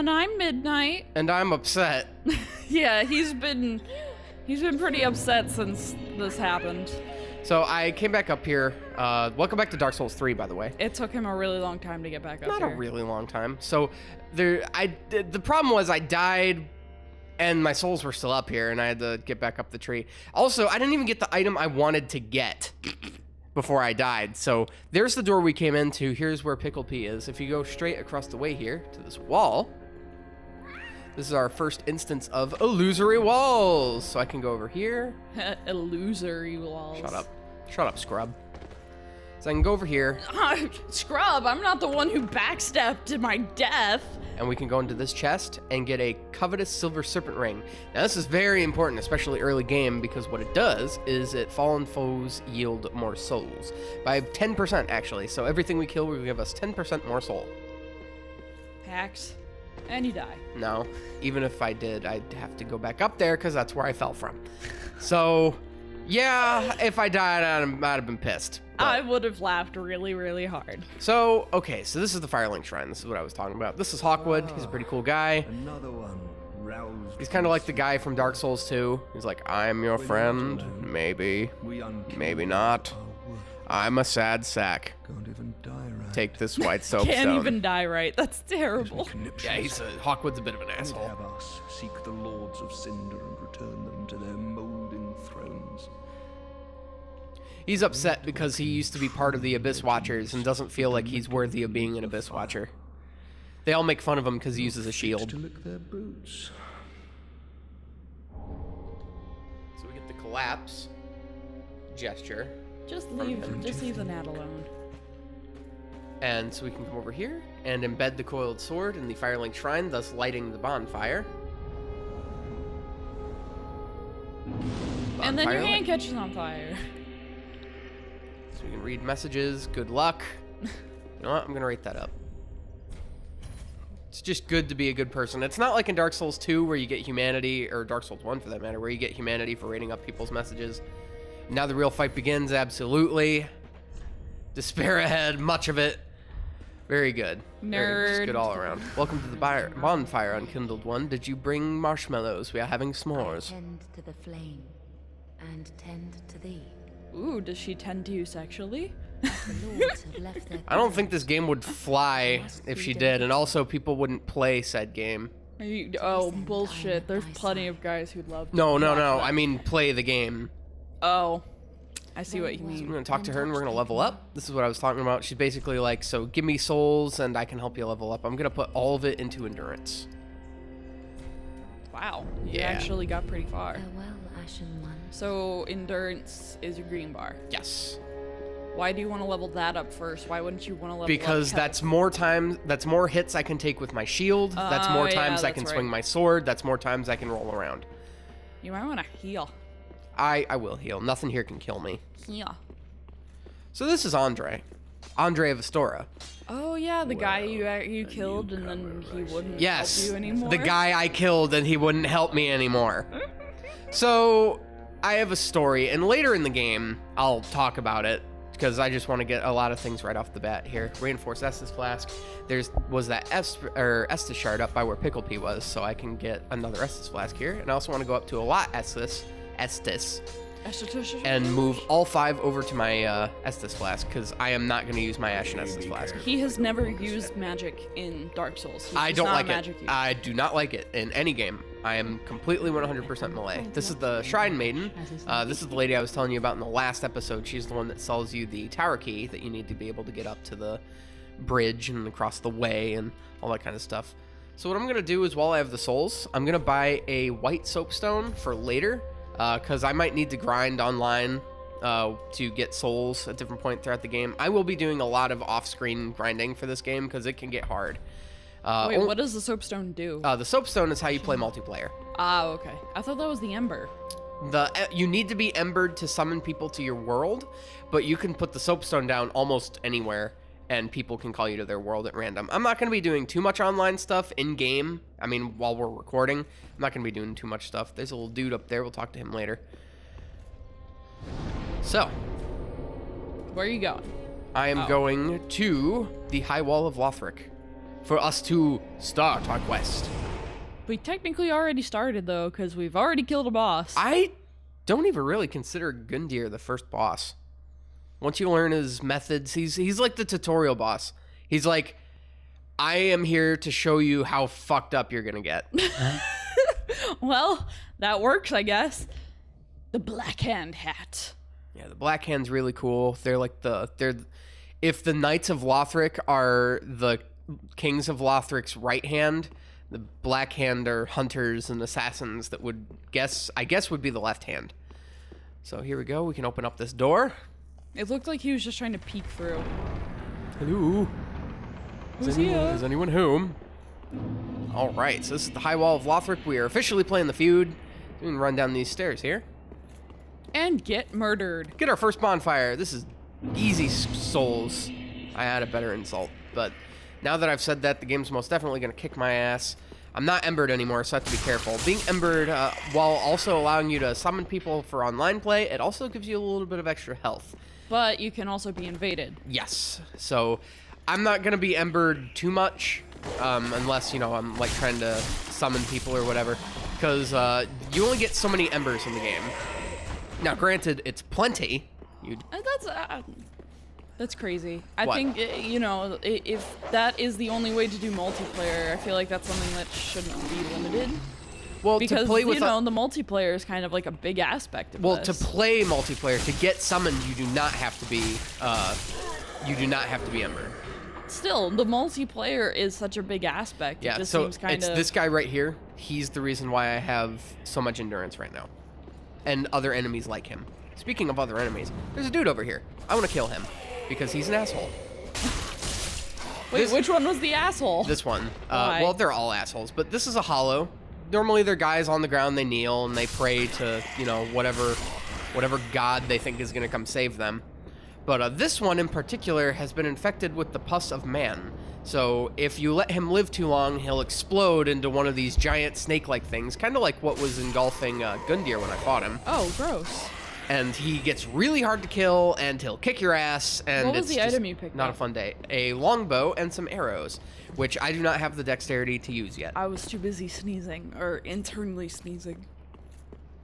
And I'm Midnight. And I'm upset. Yeah, he's been pretty upset since this happened. So I came back up here. Welcome back to Dark Souls 3, by the way. It took him a really long time to get back up Not here. a really long time. So the problem was I died and my souls were still up here and I had to get back up the tree. Also, I didn't even get the item I wanted to get before I died. So there's the door we came into. Here's where Pickle P is. If you go straight across the way here to this wall, this is our first instance of illusory walls. So I can go over here. Illusory walls. Shut up. Shut up, scrub. So I can go over here. Scrub, I'm not the one who backstepped to my death. And we can go into this chest and get a covetous silver serpent ring. Now this is very important, especially early game, because what it does is it fallen foes yield more souls. By 10% actually, so everything we kill will give us 10% more soul. Hacks. And you die. No, even if I did, I'd have to go back up there because that's where I fell from. So, yeah, if I died, I'd have been pissed. But I would have laughed really, really hard. So, okay, so this is the Firelink Shrine. This is what I was talking about. This is Hawkwood. He's a pretty cool guy. Another one roused. He's kind of like the guy from Dark Souls 2. He's like, I'm your friend. Maybe. Maybe not. I'm a sad sack. Can't even die right. Take this white soapstone. Can't even die right. That's terrible. Yeah, Hawkwood's a bit of an asshole. Have us seek the lords of Cinder and return them to their molding thrones. He's upset because he used to be part of the Abyss Watchers and doesn't feel like he's worthy of being an Abyss Watcher. They all make fun of him because he uses a shield. To lick their boots. So we get the collapse gesture. Just leave the gnat alone. And so we can come over here and embed the coiled sword in the Firelink Shrine, thus lighting the bonfire. And then your Bonfire hand lit. catches on fire. So we can read messages. Good luck. You know what? I'm going to rate that up. It's just good to be a good person. It's not like in Dark Souls 2 where you get humanity, or Dark Souls 1 for that matter, where you get humanity for rating up people's messages. Now the real fight begins, absolutely. Despair ahead, much of it. Very good. Nerd. Just good all around. Welcome to the bonfire, Unkindled One. Did you bring marshmallows? We are having s'mores. Tend to the flame, and tend to thee. Ooh, does she tend to you sexually? The lords have left their I don't think this game would fly if she did, and also people wouldn't play said game. Oh, bullshit. There's plenty of guys who'd love to No, watch that. I mean play the game. Oh, I see what you I'm mean. going to talk to her and we're going to level up. This is what I was talking about. She's basically like, so give me souls and I can help you level up. I'm going to put all of it into endurance. Wow, you Yeah. actually got pretty far. Farewell, Ashen One. So endurance is your green bar. Yes. Why do you want to level that up first? Why wouldn't you want to level Because up that's more time, that's more hits I can take with my shield. That's more yeah, times I that's can right. swing my sword. That's more times I can roll around. You might want to heal. I will heal. Nothing here can kill me. Yeah. So this is Andre. Andre of Astora. Oh yeah, the guy you killed and then he wouldn't Yes, help you anymore. the guy I killed and he wouldn't help me anymore. So I have a story, and later in the game I'll talk about it because I just want to get a lot of things right off the bat here. Reinforced Estus Flask. Was that Estus shard up by where Pickle P was, so I can get another Estus Flask here. And I also want to go up to a lot Estus, and move all 5 over to my Estus Flask, because I am not going to use my Ashen Estus Flask. He has never used magic in Dark Souls. He's I just don't not a like magic it. user. I do not like it in any game. I am completely 100% melee. This is the Shrine Maiden. This is the lady I was telling you about in the last episode. She's the one that sells you the tower key that you need to be able to get up to the bridge and across the way and all that kind of stuff. So what I'm going to do is, while I have the souls, I'm going to buy a white soapstone for later, because I might need to grind online to get souls at different point throughout the game. I will be doing a lot of off-screen grinding for this game because it can get hard. Wait, what does the soapstone do? The soapstone is how you play multiplayer. Ah, okay. I thought that was the ember. You need to be embered to summon people to your world, but you can put the soapstone down almost anywhere, and people can call you to their world at random. I'm not going to be doing too much online stuff in-game. I mean, while we're recording, I'm not going to be doing too much stuff. There's a little dude up there. We'll talk to him later. So. Where are you going? I am going to the High Wall of Lothric for us to start our quest. We technically already started, though, because we've already killed a boss. I don't even really consider Gundyr the first boss. Once you learn his methods, he's like the tutorial boss. He's like, I am here to show you how fucked up you're gonna get. Well, that works, I guess. The Black Hand hat. Yeah, the Black Hand's really cool. They're like if the Knights of Lothric are the Kings of Lothric's right hand, the Black Hand are hunters and assassins that would would be the left hand. So here we go. We can open up this door. It looked like he was just trying to peek through. Hello. Who's here? Is anyone home? All right. So this is the High Wall of Lothric. We are officially playing the feud. We can run down these stairs here. And get murdered. Get our first bonfire. This is easy souls. I had a better insult, but now that I've said that, the game's most definitely going to kick my ass. I'm not embered anymore, so I have to be careful. Being embered, while also allowing you to summon people for online play, it also gives you a little bit of extra health. But you can also be invaded. Yes. So I'm not going to be embered too much, unless, I'm like trying to summon people or whatever, because you only get so many embers in the game. Now, granted, it's plenty. That's crazy. I What? think, if that is the only way to do multiplayer, I feel like that's something that shouldn't be limited. Well, Because, to play with the multiplayer is kind of like a big aspect of well, this. to play multiplayer, to get summoned, you do not have to be embered. Still, the multiplayer is such a big aspect. Yeah, it just so seems kind it's of... this guy right here. He's the reason why I have so much endurance right now. And other enemies like him. Speaking of other enemies, there's a dude over here. I want to kill him because he's an asshole. Wait, which one was the asshole? This one. Why? Well, they're all assholes, but this is a hollow. Normally they're guys on the ground, they kneel, and they pray to, whatever god they think is going to come save them. But this one in particular has been infected with the pus of man. So if you let him live too long, he'll explode into one of these giant snake-like things, kind of like what was engulfing Gundyr when I fought him. Oh, gross. And he gets really hard to kill, and he'll kick your ass, and What was it's the just item you picked not up? a fun day. A longbow and some arrows, which I do not have the dexterity to use yet. I was too busy sneezing, or internally sneezing.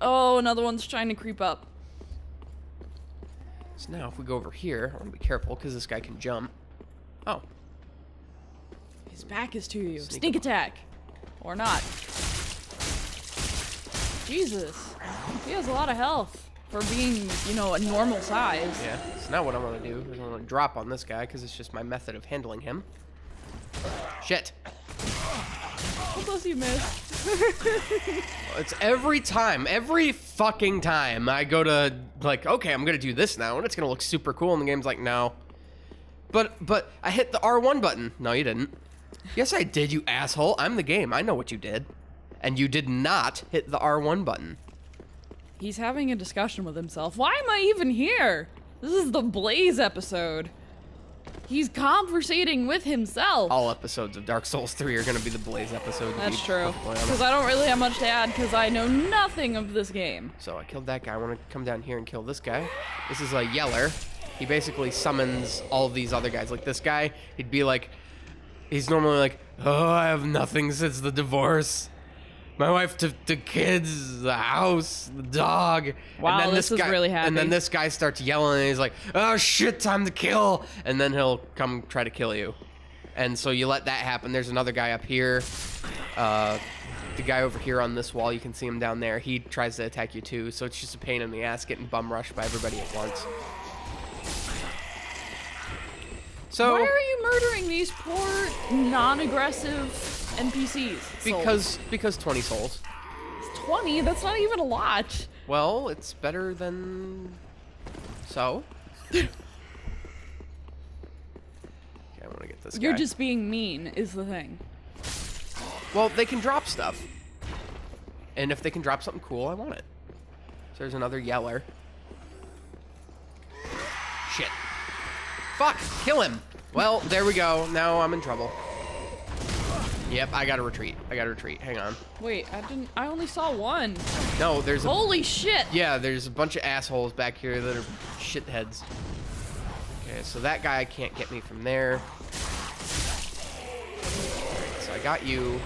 Oh, another one's trying to creep up. So now if we go over here, I want to be careful because this guy can jump. Oh. His back is to you. Sneak Sneak up. attack. Or not. Jesus. He has a lot of health for being, a normal size. Yeah, so now what I want to do is I want to drop on this guy because it's just my method of handling him. Shit. How close you missed? It's every fucking time I go to, okay, I'm going to do this now, and it's going to look super cool, and the game's like, no. But I hit the R1 button. No, you didn't. Yes, I did, you asshole. I'm the game. I know what you did. And you did not hit the R1 button. He's having a discussion with himself. Why am I even here? This is the Blaze episode. He's conversating with himself. All episodes of Dark Souls 3 are going to be the Blaze episode. to That's be true. perfectly honest. Because I don't really have much to add because I know nothing of this game. So I killed that guy. I want to come down here and kill this guy. This is a Yeller. He basically summons all of these other guys. Like this guy, he'd be like, he's normally like, oh, I have nothing since the divorce. My wife took the kids, the house, the dog. Wow, and then this is guy, really happy. And then this guy starts yelling, and he's like, oh, shit, time to kill. And then he'll come try to kill you. And so you let that happen. There's another guy up here. The guy over here on this wall, you can see him down there. He tries to attack you, too. So it's just a pain in the ass getting bum rushed by everybody at once. So Why are you murdering these poor, non-aggressive NPCs? Because 20 souls. It's 20? That's not even a lot. Well, it's better than... So? Okay, I want to get this guy. You're just being mean, is the thing. Well, they can drop stuff. And if they can drop something cool, I want it. So there's another Yeller. Shit. Fuck! Kill him! Well, there we go. Now I'm in trouble. Yep, I gotta retreat. Hang on. Wait, I only saw one. No, there's a... Holy shit! Yeah, there's a bunch of assholes back here that are shitheads. Okay, so that guy can't get me from there. got you,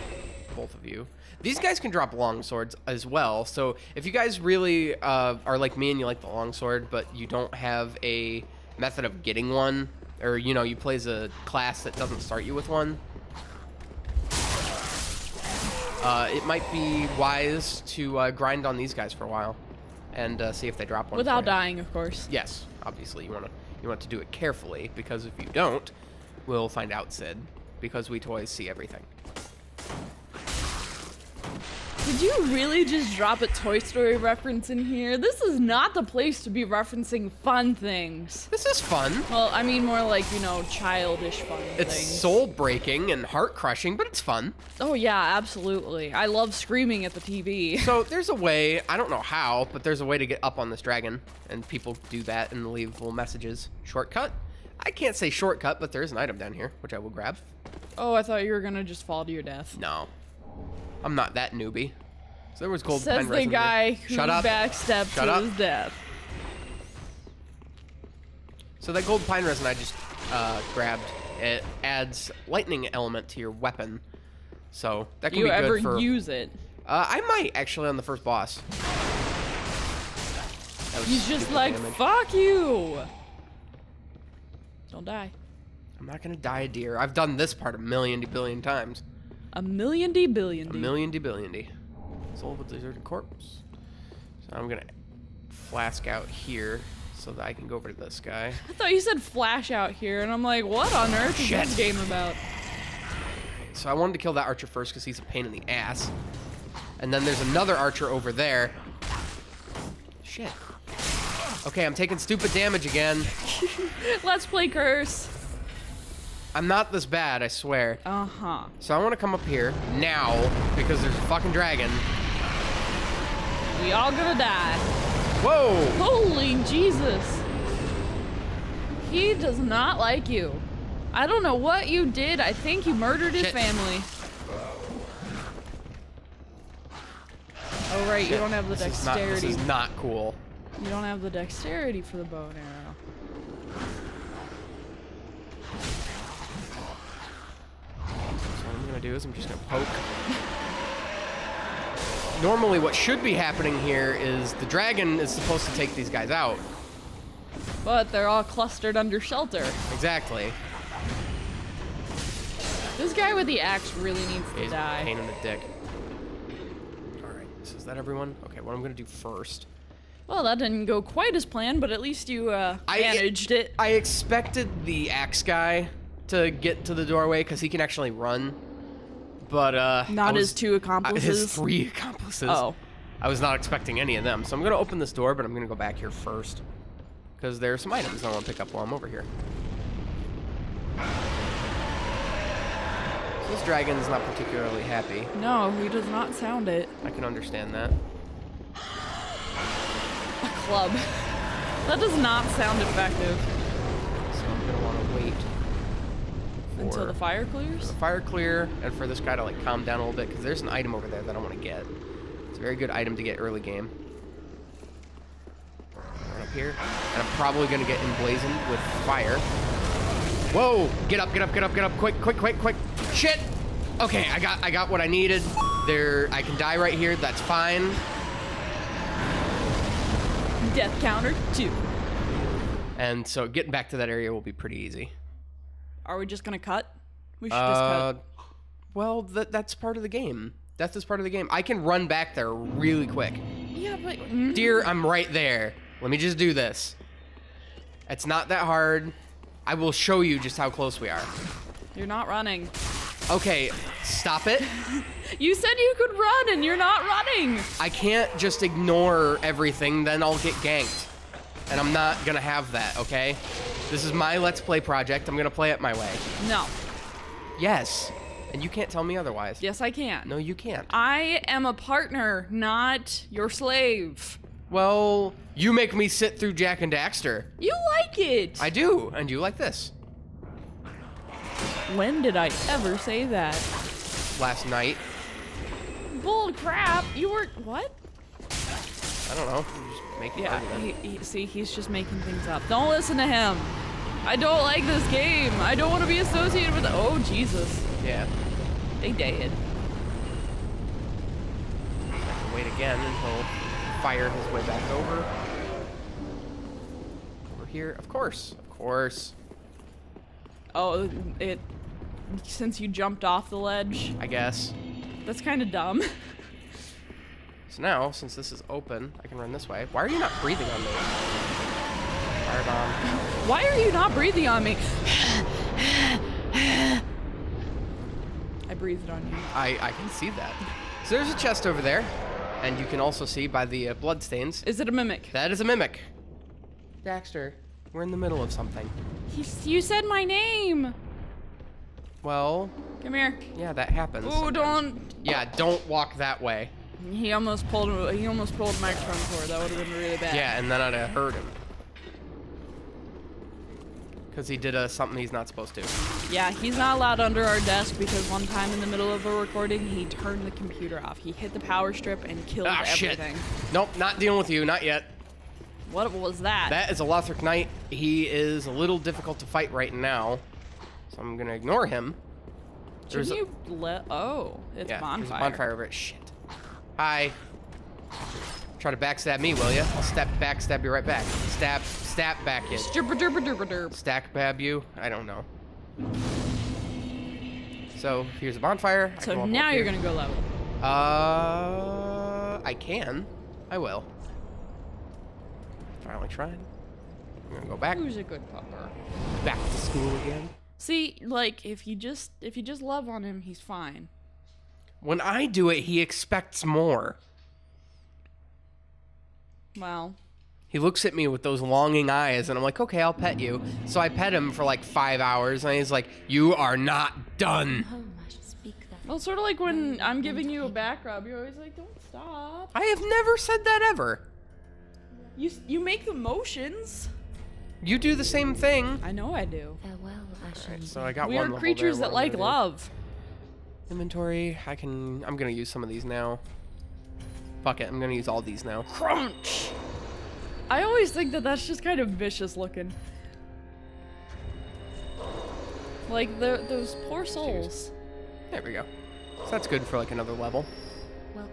both of you. These guys can drop long swords as well, so if you guys really are like me and you like the long sword, but you don't have a method of getting one, or you know, you play as a class that doesn't start you with one, it might be wise to grind on these guys for a while and see if they drop one. Without for you. dying, of course. Yes, obviously you want to do it carefully, because if you don't, we'll find out, Sid, because we toys see everything. Did you really just drop a Toy Story reference in here? This is not the place to be referencing fun things. This is fun. Well, I mean more like, you know, childish fun It's things. soul-breaking and heart-crushing, but it's fun. Oh yeah, absolutely. I love screaming at the TV. So there's a way, I don't know how, but there's a way to get up on this dragon, and people do that and leave little messages. Shortcut? I can't say shortcut, but there is an item down here, which I will grab. Oh, I thought you were gonna just fall to your death. No. I'm not that newbie. So there was gold Says pine the resin guy here. who Shut up. backstepped Shut to up. his death. So that gold pine resin I just grabbed, it adds lightning element to your weapon. So that Do can you be ever good for... use it? I might, actually, on the first boss. That was He's just stupid like, damage. fuck you! Don't die. I'm not gonna die a deer. I've done this part a million billion times. A million D billion A D. million billion D. Soul of a deserted corpse. So I'm gonna flask out here so that I can go over to this guy. I thought you said flash out here, and I'm like, what on earth is Shit. this game about? So I wanted to kill that archer first because he's a pain in the ass. And then there's another archer over there. Shit. Okay, I'm taking stupid damage again. Let's play curse. I'm not this bad, I swear. Uh-huh. So I want to come up here now because there's a fucking dragon. We all gonna die. Whoa! Holy Jesus. He does not like you. I don't know what you did. I think you murdered his Shit. family. Oh, right. You Shit. don't have the This dexterity. is not cool. You don't have the dexterity for the bow and arrow. So what I'm gonna do is I'm just gonna poke. Normally what should be happening here is the dragon is supposed to take these guys out. But they're all clustered under shelter. Exactly. This guy with the axe really needs to He's a die. pain in the dick. Alright, so is that everyone? Okay, what I'm gonna do first. Well, that didn't go quite as planned, but at least you managed it. I expected the axe guy to get to the doorway because he can actually run. But Not his two accomplices? His 3 accomplices. Oh. I was not expecting any of them. So I'm gonna open this door, but I'm gonna go back here first. Because there are some items I want to pick up while I'm over here. So this dragon's not particularly happy. No, he does not sound it. I can understand that. A club. That does not sound effective. So I'm gonna want to wait Until the fire for clears? the fire clear and for this guy to like calm down a little bit because there's an item over there that I want to get. It's a very good item to get early game. Right up here, and I'm probably gonna get emblazoned with fire. Whoa! Get up! Get up! Get up! Get up! Quick! Quick! Quick! Quick! Shit! Okay, I got what I needed. There, I can die right here. That's fine. Death counter 2. And so getting back to that area will be pretty easy. Are we just gonna cut? We should just cut. Well, that's part of the game. Death is part of the game. I can run back there really quick. Yeah, but... Dear, I'm right there. Let me just do this. It's not that hard. I will show you just how close we are. You're not running. Okay, stop it. You said you could run and you're not running. I can't just ignore everything, then I'll get ganked. And I'm not gonna have that, okay? This is my Let's Play project. I'm gonna play it my way. No. Yes. And you can't tell me otherwise. Yes, I can. No, you can't. I am a partner, not your slave. Well, you make me sit through Jack and Daxter. You like it. I do, and you like this. When did I ever say that? Last night. Bull crap. You were... What? I don't know. You're just making Yeah, argument. see, he's just making things up. Don't listen to him. I don't like this game. I don't want to be associated with... Oh, Jesus. Yeah. They did. I can wait again until fire his way back over. Over here, of course. Oh, since you jumped off the ledge, I guess. that's kind of dumb. So now, since this is open, I can run this way. Why are you not breathing on me? Fire bomb. Why are you not breathing on me? I breathed on you. I can see that. So there's a chest over there, and you can also see by the blood stains. Is it a mimic? That is a mimic. Daxter, we're in the middle of something. You said my name. Well, Come here. yeah, that happens. Oh, sometimes. don't. Yeah, don't walk that way. He almost pulled a microphone cord. That would have been really bad. Yeah, and then I'd have hurt him. Because he did something he's not supposed to. Yeah, he's not allowed under our desk because one time in the middle of a recording, he turned the computer off. He hit the power strip and killed everything. Shit. Nope, not dealing with you, not yet. What was that? That is a Lothric Knight. He is a little difficult to fight right now. So I'm going to ignore him. Shouldn't you let... Oh, it's Yeah, bonfire. there's a bonfire over it. Shit. Hi. Try to backstab me, will ya? I'll backstab you right back. Stab back in. Derp. Stack bab you? I don't know. So here's a bonfire. I can So walk now up you're here. gonna go level. I can. I will. Finally trying. I'm gonna go back. Who's a good pupper? Back to school again. See, like if you just love on him, he's fine. When I do it, he expects more. Well, He looks at me with those longing eyes, and I'm like, okay, I'll pet you. So I pet him for like 5 hours, and he's like, you are not done. Home, I should speak that. well, sort of like when I'm giving you a back rub, you're always like, don't stop. I have never said that ever. You make the motions. You do the same thing. I know I do. Farewell, Ashen. Alright, so I got We one are level creatures there. that What I'm like gonna do- love. Inventory, I'm gonna use some of these now. Fuck it, I'm gonna use all these now. Crunch. I always think that that's just kind of vicious looking. Like those poor souls. There we go. So that's good for like another level. Well,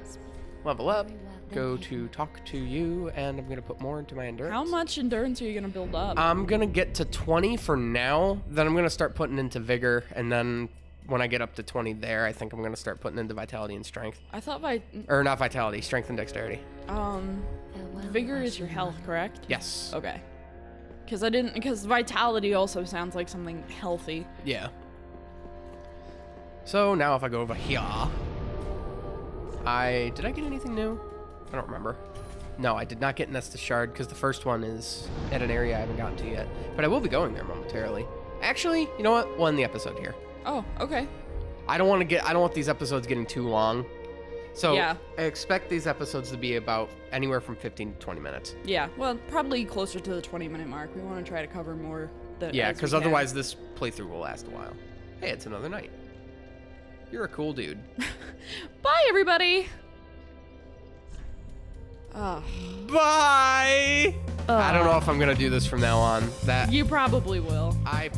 Level up, very well. go to talk to you, and I'm gonna put more into my endurance. How much endurance are you gonna build up? I'm gonna get to 20 for now, then I'm gonna start putting into vigor, and then when I get up to 20 there, I think I'm gonna start putting into vitality and strength. I thought Or not vitality, strength and dexterity. Farewell, vigor is your Ashen. health, correct? Yes. Okay. Because vitality also sounds like something healthy. Yeah. So now if I go over here, did I get anything new? I don't remember. No, I did not get Nestus Shard because the first one is at an area I haven't gotten to yet. But I will be going there momentarily. Actually, you know what? We'll end the episode here. Oh, okay. I don't want these episodes getting too long. So Yeah. I expect these episodes to be about anywhere from 15 to 20 minutes. Yeah, well, probably closer to the 20-minute mark. We want to try to cover more. Yeah, because otherwise this playthrough will last a while. Hey, it's another night. You're a cool dude. Bye, everybody. Oh, Bye! I don't know if I'm going to do this from now on. you probably will. I